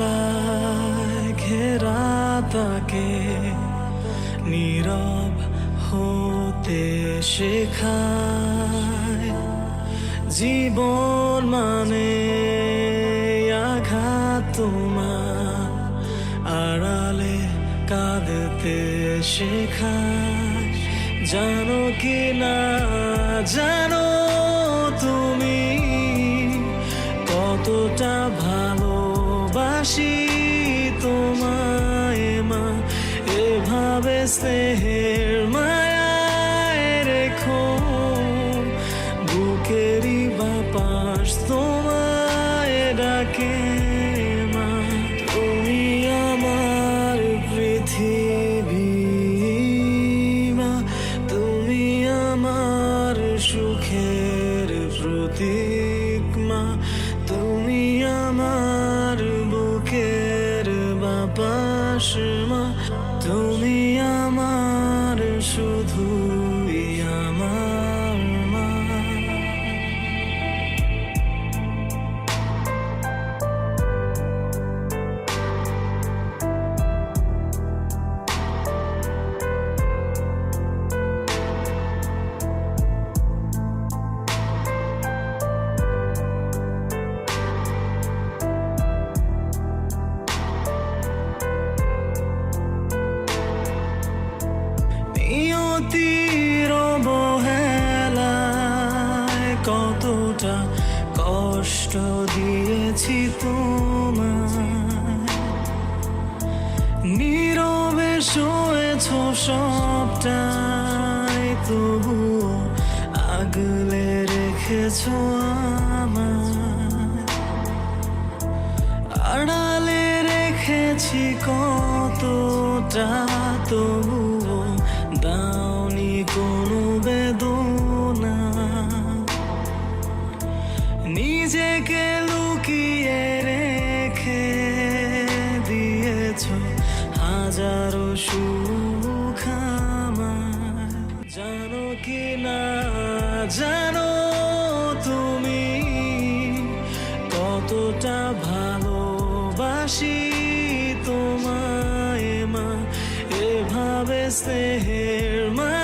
অবহেলায় ঘেরা তাকে নীরব হতে শেখায়। জীবন মানে আঘাত তোমার আড়ালে কাঁদতে শেখায়। জানো কি না জানো তুমি কতটা ভালোবাসি তোমায় মা। এভাবে স্নেহের মায়ায় রেখো বুকেরই বাপাস তোমায় ডাকে মা। তুমি আমার পৃথিবী মা, তুমি আমার সুখের প্রতীক মা। তুমি আমার বুকের বাপাস মা, তুমি আমার শুধুই আমার মা। নিয়তির অবহেলায় কতটা কষ্ট দিয়েছি তোমায়। নীরবে সয়েছ সবটাই তবুও আগলে রেখেছ আমায়। আড়ালে রেখেছি কতটা তবুও দাওনি কোনো বেদনা। নিজেকে লুকিয়ে রেখে দিয়েছ হাজারো সুখ আমায়। জানো কি না জানো তুমি কতটা ভালোবাসি তোমায় মা। এভাবে স্নেহের মা